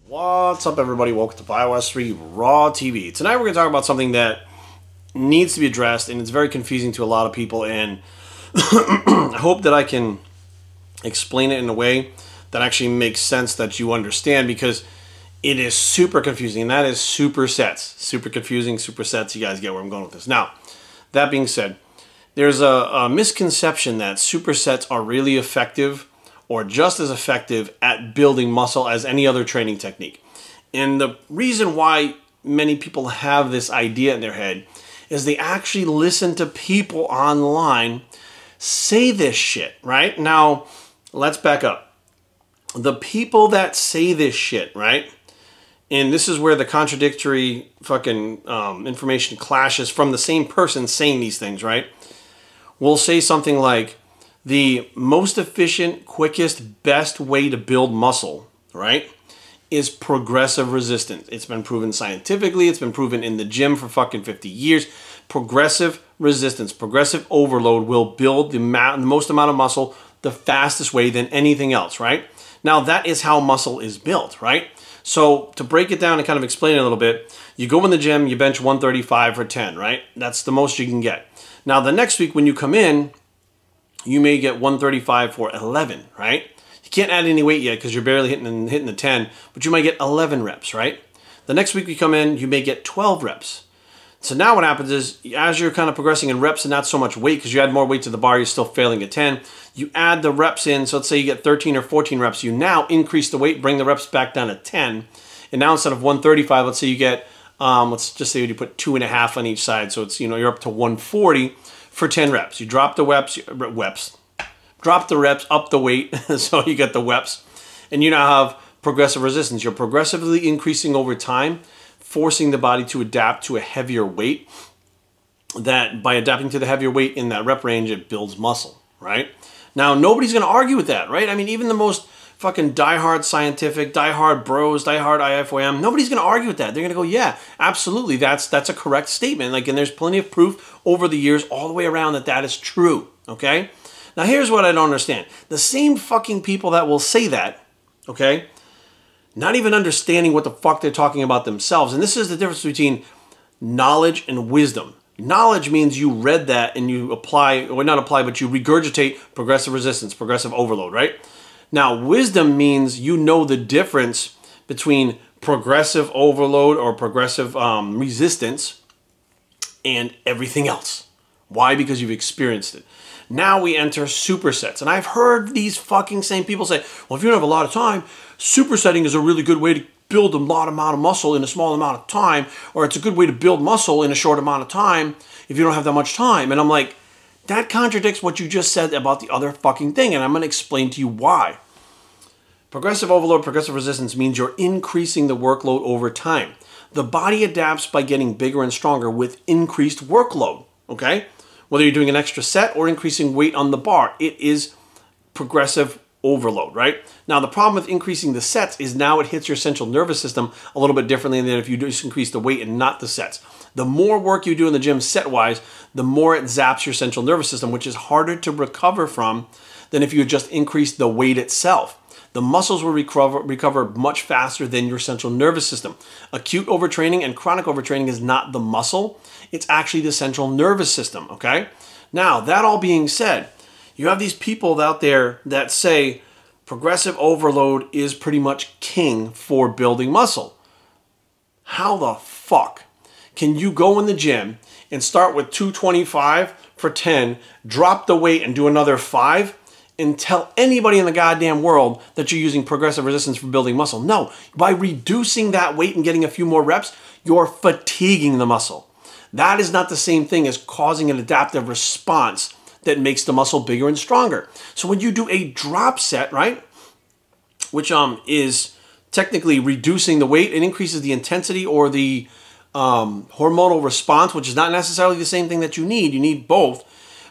What's up, everybody? Welcome to iOS 3 Raw TV. Tonight we're going to talk about something that needs to be addressed, and it's very confusing to a lot of people, and I hope that I can explain it in a way that actually makes sense, that you understand, because it is super confusing, and that is supersets. Super confusing, supersets. You guys get where I'm going with this. Now, that being said, there's a misconception that supersets are really effective or just as effective at building muscle as any other training technique. And the reason why many people have this idea in their head is they actually listen to people online say this shit, right? Now, let's back up. The people that say this shit, right? And this is where the contradictory fucking information clashes from the same person saying these things, right? Will say something like, the most efficient, quickest, best way to build muscle, right, is progressive resistance. It's been proven scientifically. It's been proven in the gym for fucking 50 years. Progressive resistance, progressive overload will build the most amount of muscle the fastest way than anything else, right? Now, that is how muscle is built, right? So to break it down and kind of explain it a little bit, you go in the gym, you bench 135 for 10, right? That's the most you can get. Now, the next week when you come in, you may get 135 for 11, right? You can't add any weight yet because you're barely hitting the 10, but you might get 11 reps, right? The next week you come in, you may get 12 reps. So now what happens is, as you're kind of progressing in reps and not so much weight, because you add more weight to the bar, you're still failing at 10, you add the reps in. So let's say you get 13 or 14 reps. You now increase the weight, bring the reps back down to 10. And now instead of 135, let's say you get, let's just say you put 2.5 on each side. So it's, you're up to 140 for 10 reps. You drop the drop the reps, up the weight, so you get the reps, and you now have progressive resistance. You're progressively increasing over time, forcing the body to adapt to a heavier weight. That by adapting to the heavier weight in that rep range, it builds muscle, right? Now, nobody's going to argue with that, right? I mean, even the most fucking diehard scientific, diehard bros, diehard IFOM, nobody's going to argue with that. They're going to go, yeah, absolutely, that's a correct statement. Like, and there's plenty of proof over the years all the way around that that is true, okay? Now, here's what I don't understand. The same fucking people that will say that, okay, not even understanding what the fuck they're talking about themselves. And this is the difference between knowledge and wisdom. Knowledge means you read that and you apply, or not apply, but you regurgitate progressive resistance, progressive overload, right? Now, wisdom means you know the difference between progressive overload or progressive resistance and everything else. Why? Because you've experienced it. Now we enter supersets. And I've heard these fucking same people say, well, if you don't have a lot of time, supersetting is a really good way to build a lot amount of muscle in a small amount of time, or it's a good way to build muscle in a short amount of time if you don't have that much time. And I'm like, that contradicts what you just said about the other fucking thing, and I'm going to explain to you why. Progressive overload, progressive resistance means you're increasing the workload over time. The body adapts by getting bigger and stronger with increased workload, okay? Whether you're doing an extra set or increasing weight on the bar, it is progressive overload, right? Now, the problem with increasing the sets is now it hits your central nervous system a little bit differently than if you just increase the weight and not the sets. The more work you do in the gym set-wise, the more it zaps your central nervous system, which is harder to recover from than if you just increase the weight itself. The muscles will recover much faster than your central nervous system. Acute overtraining and chronic overtraining is not the muscle. It's actually the central nervous system, okay? Now, that all being said, you have these people out there that say progressive overload is pretty much king for building muscle. How the fuck can you go in the gym and start with 225 for 10, drop the weight and do another 5, and tell anybody in the goddamn world that you're using progressive resistance for building muscle? No, by reducing that weight and getting a few more reps, you're fatiguing the muscle. That is not the same thing as causing an adaptive response that makes the muscle bigger and stronger. So when you do a drop set, right, which is technically reducing the weight, it increases the intensity or the hormonal response, which is not necessarily the same thing that you need both.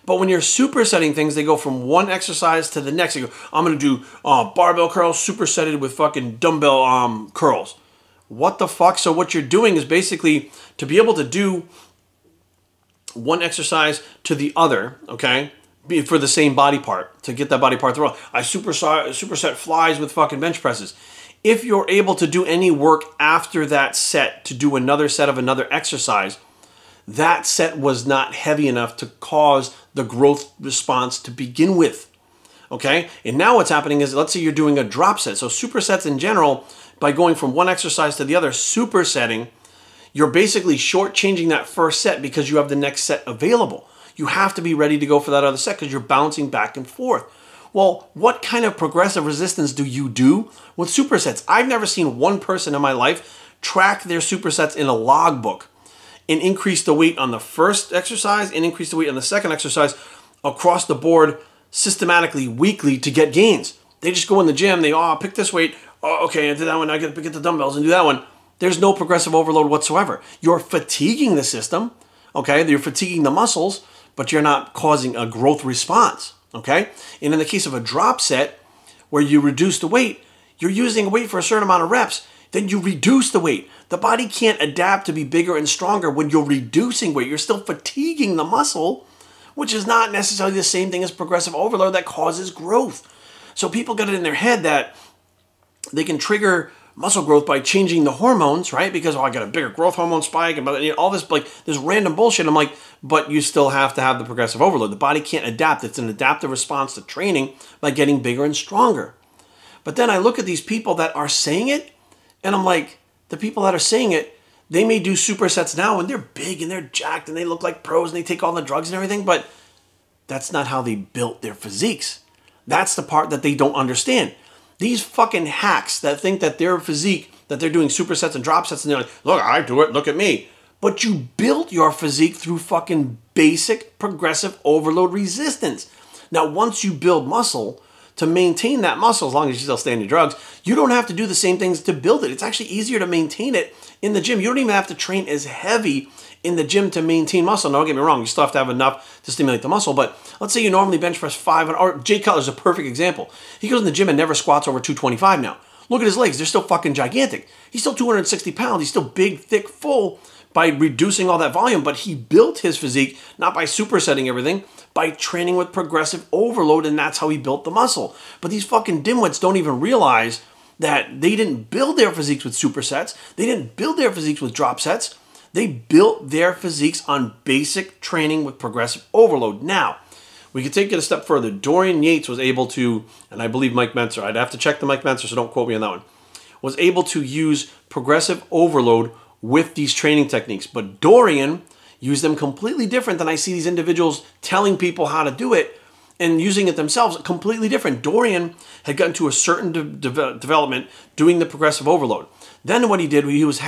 But when you're supersetting things, they go from one exercise to the next. They go, I'm going to do barbell curls supersetted with fucking dumbbell curls. What the fuck? So what you're doing is basically to be able to do one exercise to the other, okay, for the same body part, to get that body part thrown. I superset flies with fucking bench presses. if you're able to do any work after that set to do another set of another exercise, that set was not heavy enough to cause the growth response to begin with. Okay? And now what's happening is, let's say you're doing a drop set. So supersets in general, by going from one exercise to the other, supersetting, you're basically shortchanging that first set because you have the next set available. You have to be ready to go for that other set because you're bouncing back and forth. Well, what kind of progressive resistance do you do with supersets? I've never seen one person in my life track their supersets in a logbook and increase the weight on the first exercise and increase the weight on the second exercise across the board systematically, weekly, to get gains. They just go in the gym, they, pick this weight, okay, I did that one, I get the dumbbells and do that one. There's no progressive overload whatsoever. You're fatiguing the system, okay? You're fatiguing the muscles, but you're not causing a growth response, okay? And in the case of a drop set, where you reduce the weight, you're using weight for a certain amount of reps, then you reduce the weight. The body can't adapt to be bigger and stronger when you're reducing weight. You're still fatiguing the muscle, which is not necessarily the same thing as progressive overload that causes growth. So people get it in their head that they can trigger muscle growth by changing the hormones, right? Because, I got a bigger growth hormone spike and all this, like, this random bullshit. I'm like, but you still have to have the progressive overload. The body can't adapt. It's an adaptive response to training by getting bigger and stronger. But then I look at these people that are saying it, and I'm like, the people that are saying it, they may do supersets now and they're big and they're jacked and they look like pros and they take all the drugs and everything, but that's not how they built their physiques. That's the part that they don't understand. These fucking hacks that think that their physique, that they're doing supersets and drop sets, and they're like, look, I do it, look at me. But you built your physique through fucking basic progressive overload resistance. Now, once you build muscle, to maintain that muscle, as long as you still stay on your drugs, you don't have to do the same things to build it. It's actually easier to maintain it in the gym. You don't even have to train as heavy in the gym to maintain muscle. Now, don't get me wrong, you still have to have enough to stimulate the muscle, but let's say you normally bench press 5, or Jay Cutler's a perfect example. He goes in the gym and never squats over 225 now. Look at his legs, they're still fucking gigantic. He's still 260 pounds, he's still big, thick, full by reducing all that volume, but he built his physique not by supersetting everything, by training with progressive overload, and that's how he built the muscle. But these fucking dimwits don't even realize that they didn't build their physiques with supersets, they didn't build their physiques with drop sets, they built their physiques on basic training with progressive overload. Now, we could take it a step further. Dorian Yates was able to, and I believe Mike Mentzer, I'd have to check the Mike Mentzer, so don't quote me on that one, was able to use progressive overload with these training techniques. But Dorian used them completely different than I see these individuals telling people how to do it and using it themselves, completely different. Dorian had gotten to a certain development doing the progressive overload. Then what he did, he was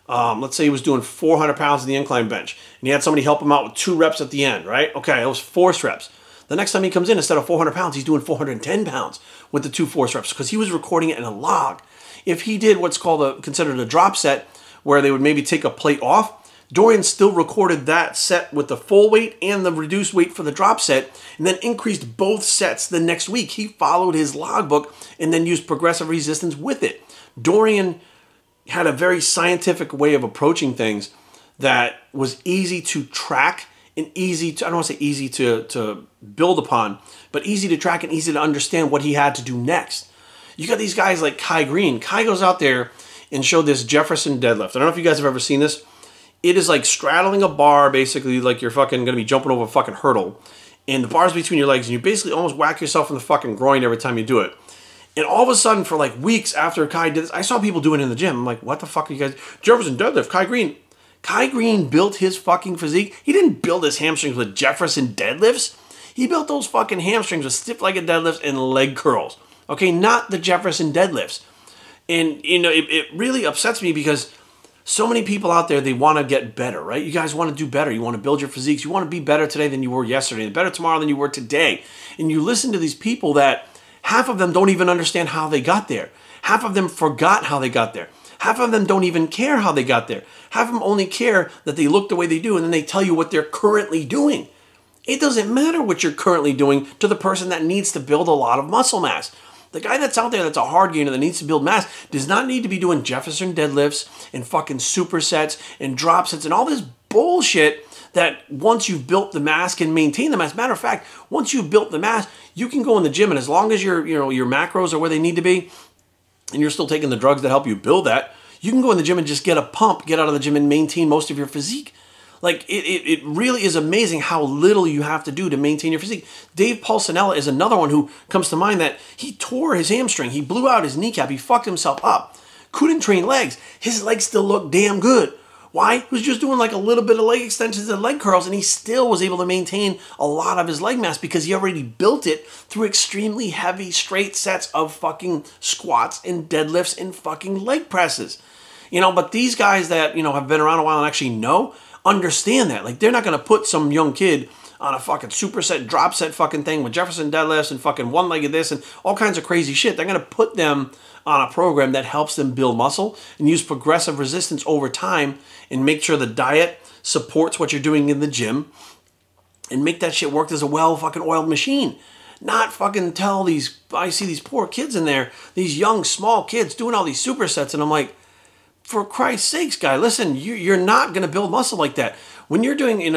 let's say he was doing 400 pounds in the incline bench, and he had somebody help him out with 2 reps at the end, right? Okay, it was force reps. The next time he comes in, instead of 400 pounds, he's doing 410 pounds with the 2 force reps because he was recording it in a log. If he did what's called considered a drop set, where they would maybe take a plate off, Dorian still recorded that set with the full weight and the reduced weight for the drop set, and then increased both sets the next week. He followed his logbook and then used progressive resistance with it. Dorian had a very scientific way of approaching things that was easy to track and easy to, I don't want to say easy to build upon, but easy to track and easy to understand what he had to do next. You got these guys like Kai Green. Kai goes out there and showed this Jefferson deadlift. I don't know if you guys have ever seen this. It is like straddling a bar, basically like you're fucking going to be jumping over a fucking hurdle. And the bar's between your legs, and you basically almost whack yourself in the fucking groin every time you do it. And all of a sudden, for like weeks after Kai did this, I saw people doing it in the gym. I'm like, what the fuck are you guys? Jefferson deadlift, Kai Green. Kai Green built his fucking physique. He didn't build his hamstrings with Jefferson deadlifts. He built those fucking hamstrings with stiff-legged deadlifts and leg curls. Okay, not the Jefferson deadlifts. And, you know, it really upsets me because so many people out there, they want to get better, right? You guys want to do better. You want to build your physiques. You want to be better today than you were yesterday, and better tomorrow than you were today. And you listen to these people that half of them don't even understand how they got there. Half of them forgot how they got there. Half of them don't even care how they got there. Half of them only care that they look the way they do, and then they tell you what they're currently doing. It doesn't matter what you're currently doing to the person that needs to build a lot of muscle mass. The guy that's out there that's a hard gainer that needs to build mass does not need to be doing Jefferson deadlifts and fucking supersets and drop sets and all this bullshit that once you've built the mass can maintain the mass. Matter of fact, once you've built the mass, you can go in the gym, and as long as your macros are where they need to be, and you're still taking the drugs that help you build that, you can go in the gym and just get a pump, get out of the gym and maintain most of your physique. Like, it really is amazing how little you have to do to maintain your physique. Dave Pulcinella is another one who comes to mind that he tore his hamstring. He blew out his kneecap. He fucked himself up. Couldn't train legs. His legs still look damn good. Why? He was just doing like a little bit of leg extensions and leg curls, and he still was able to maintain a lot of his leg mass because he already built it through extremely heavy straight sets of fucking squats and deadlifts and fucking leg presses. But these guys that, have been around a while and actually know, understand that. Like, they're not going to put some young kid on a fucking superset, drop set fucking thing with Jefferson deadlifts and fucking one-legged this and all kinds of crazy shit. They're going to put them on a program that helps them build muscle and use progressive resistance over time and make sure the diet supports what you're doing in the gym and make that shit work as a well fucking oiled machine. Not fucking tell these, I see these poor kids in there, these young, small kids doing all these supersets, and I'm like, for Christ's sakes, guy, listen, you're not going to build muscle like that. When you're doing, in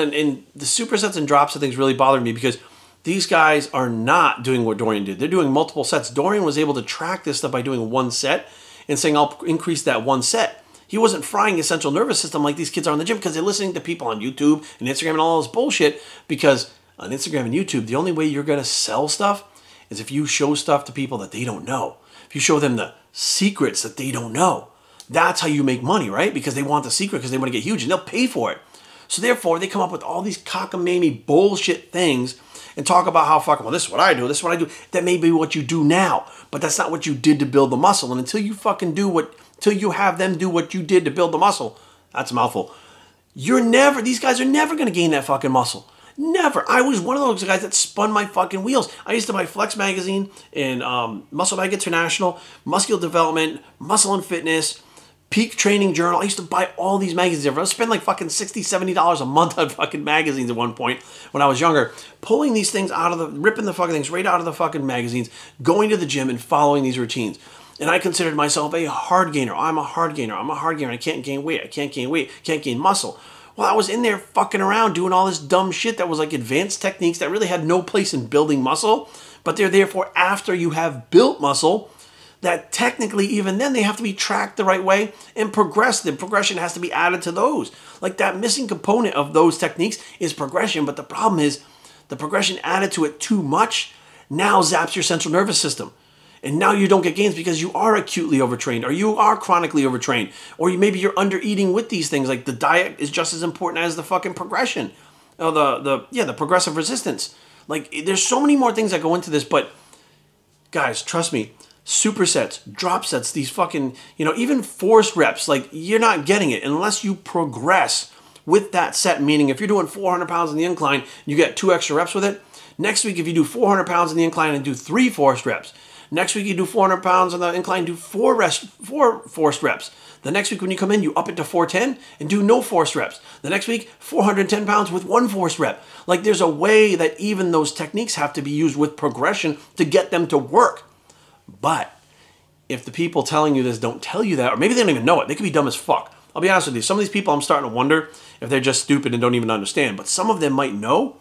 the supersets and drops, things really bother me because these guys are not doing what Dorian did. They're doing multiple sets. Dorian was able to track this stuff by doing one set and saying, I'll increase that one set. He wasn't frying his central nervous system like these kids are in the gym because they're listening to people on YouTube and Instagram and all this bullshit. Because on Instagram and YouTube, the only way you're going to sell stuff is if you show stuff to people that they don't know. If you show them the secrets that they don't know. That's how you make money, right? Because they want the secret because they want to get huge and they'll pay for it. So therefore, they come up with all these cockamamie bullshit things and talk about how fucking, well, this is what I do, this is what I do. That may be what you do now, but that's not what you did to build the muscle. And until you fucking until you have them do what you did to build the muscle, that's a mouthful. These guys are never going to gain that fucking muscle. Never. I was one of those guys that spun my fucking wheels. I used to buy Flex Magazine and Muscle Mag International, Muscular Development, Muscle and Fitness, Peak Training Journal. I used to buy all these magazines. I would spend like fucking $60, $70 a month on fucking magazines at one point when I was younger. Pulling these things ripping the fucking things right out of the fucking magazines, going to the gym and following these routines. And I considered myself a hard gainer. I'm a hard gainer. I can't gain weight. Can't gain muscle. Well, I was in there fucking around doing all this dumb shit that was like advanced techniques that really had no place in building muscle. But they're there for after you have built muscle, that technically even then they have to be tracked the right way and progressed. The progression has to be added to those. Like, that missing component of those techniques is progression, but the problem is the progression added to it too much now zaps your central nervous system. And now you don't get gains because you are acutely overtrained or you are chronically overtrained or maybe you're under eating with these things. Like, the diet is just as important as the fucking progression. The progressive resistance. Like, there's so many more things that go into this, but guys, trust me, supersets, drop sets, these fucking, even forced reps, like, you're not getting it unless you progress with that set. Meaning, if you're doing 400 pounds in the incline, you get 2 extra reps with it. Next week, if you do 400 pounds in the incline and do 3 forced reps. Next week, you do 400 pounds on the incline, do 4 forced reps. The next week, when you come in, you up it to 410 and do no forced reps. The next week, 410 pounds with 1 forced rep. Like, there's a way that even those techniques have to be used with progression to get them to work. But if the people telling you this don't tell you that, or maybe they don't even know it, they could be dumb as fuck. I'll be honest with you. Some of these people, I'm starting to wonder if they're just stupid and don't even understand. But some of them might know.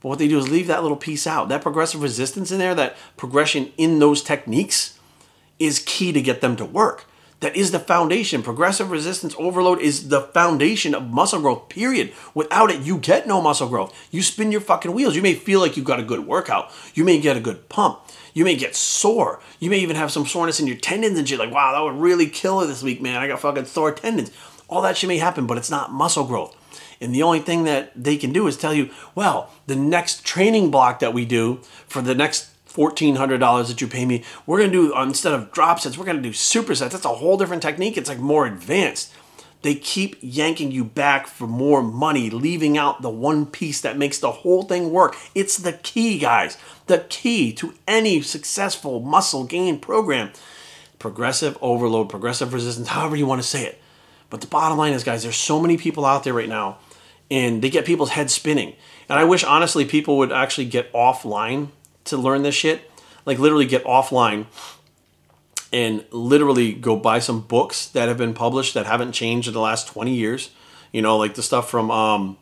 But what they do is leave that little piece out. That progressive resistance in there, that progression in those techniques is key to get them to work. That is the foundation. Progressive resistance overload is the foundation of muscle growth, period. Without it, you get no muscle growth. You spin your fucking wheels. You may feel like you've got a good workout. You may get a good pump. You may get sore. You may even have some soreness in your tendons and shit. Like, wow, that would really kill it this week, man. I got fucking sore tendons. All that shit may happen, but it's not muscle growth. And the only thing that they can do is tell you, well, the next training block that we do for the next $1,400 that you pay me, we're going to do, instead of drop sets, we're going to do supersets. That's a whole different technique. It's like more advanced. They keep yanking you back for more money, leaving out the one piece that makes the whole thing work. It's the key, guys. The key to any successful muscle gain program. Progressive overload, progressive resistance, however you want to say it. But the bottom line is, guys, there's so many people out there right now, and they get people's heads spinning. And I wish, honestly, people would actually get offline to learn this shit. Like, literally get offline and literally go buy some books that have been published that haven't changed in the last 20 years. Like the stuff from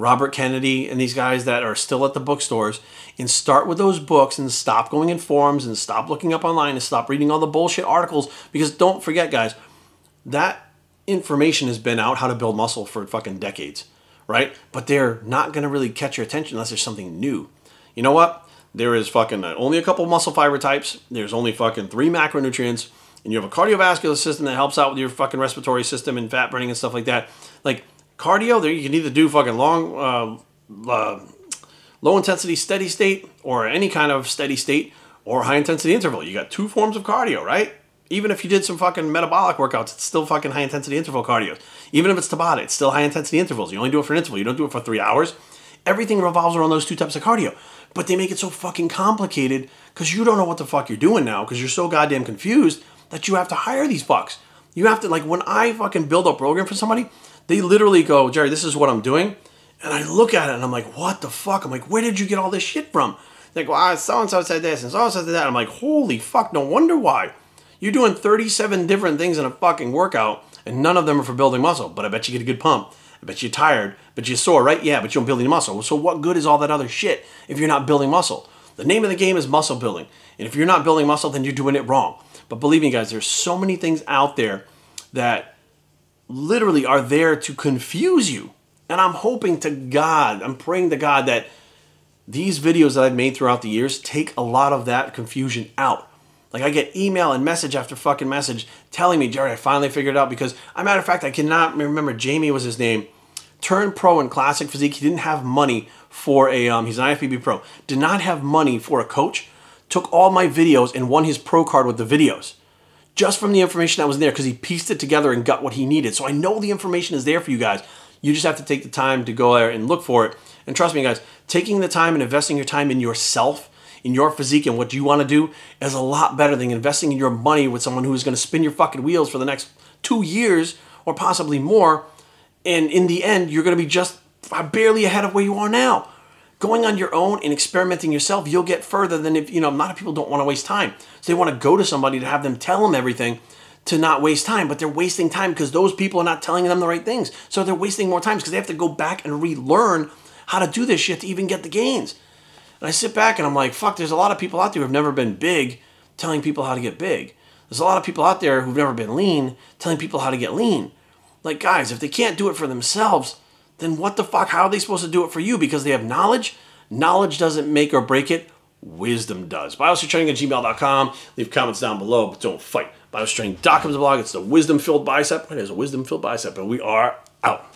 Robert Kennedy and these guys that are still at the bookstores, and start with those books and stop going in forums and stop looking up online and stop reading all the bullshit articles. Because don't forget, guys, that information has been out how to build muscle for fucking decades, right? But they're not going to really catch your attention unless there's something new. You know what? There is fucking only a couple muscle fiber types. There's only fucking 3 macronutrients. And you have a cardiovascular system that helps out with your fucking respiratory system and fat burning and stuff like that. Like cardio, there you can either do fucking long, low intensity steady state, or any kind of steady state, or high intensity interval. You got 2 forms of cardio, right? Even if you did some fucking metabolic workouts, it's still fucking high intensity interval cardio. Even if it's Tabata, it's still high intensity intervals. You only do it for an interval. You don't do it for 3 hours. Everything revolves around those 2 types of cardio. But they make it so fucking complicated because you don't know what the fuck you're doing now because you're so goddamn confused that you have to hire these fucks. You have to, like, when I fucking build a program for somebody, they literally go, Jerry, this is what I'm doing. And I look at it and I'm like, what the fuck? I'm like, where did you get all this shit from? They go, so-and-so said this and so-and-so said that. I'm like, holy fuck, no wonder why. You're doing 37 different things in a fucking workout and none of them are for building muscle. But I bet you get a good pump. I bet you're tired, but you're sore, right? Yeah, but you don't build any muscle. So what good is all that other shit if you're not building muscle? The name of the game is muscle building. And if you're not building muscle, then you're doing it wrong. But believe me, guys, there's so many things out there that literally are there to confuse you. And I'm hoping to God, I'm praying to God that these videos that I've made throughout the years take a lot of that confusion out. Like I get email and message after fucking message telling me, Jerry, I finally figured it out because, as a matter of fact, I cannot remember, Jamie was his name, turned pro in classic physique. He didn't have money for a, he's an IFBB pro, did not have money for a coach, took all my videos and won his pro card with the videos. Just from the information that was there because he pieced it together and got what he needed. So I know the information is there for you guys. You just have to take the time to go there and look for it. And trust me, guys, taking the time and investing your time in yourself, in your physique and what you want to do is a lot better than investing in your money with someone who is going to spin your fucking wheels for the next 2 years or possibly more. And in the end, you're going to be just barely ahead of where you are now. Going on your own and experimenting yourself, you'll get further than if, a lot of people don't want to waste time. So they want to go to somebody to have them tell them everything to not waste time, but they're wasting time because those people are not telling them the right things. So they're wasting more time because they have to go back and relearn how to do this shit to even get the gains. And I sit back and I'm like, fuck, there's a lot of people out there who have never been big telling people how to get big. There's a lot of people out there who've never been lean telling people how to get lean. Like, guys, if they can't do it for themselves, then what the fuck? How are they supposed to do it for you? Because they have knowledge? Knowledge doesn't make or break it. Wisdom does. BioStrengthTraining@gmail.com. Leave comments down below, but don't fight. BioStrength.com is the blog. It's the wisdom-filled bicep. It is a wisdom-filled bicep, and we are out.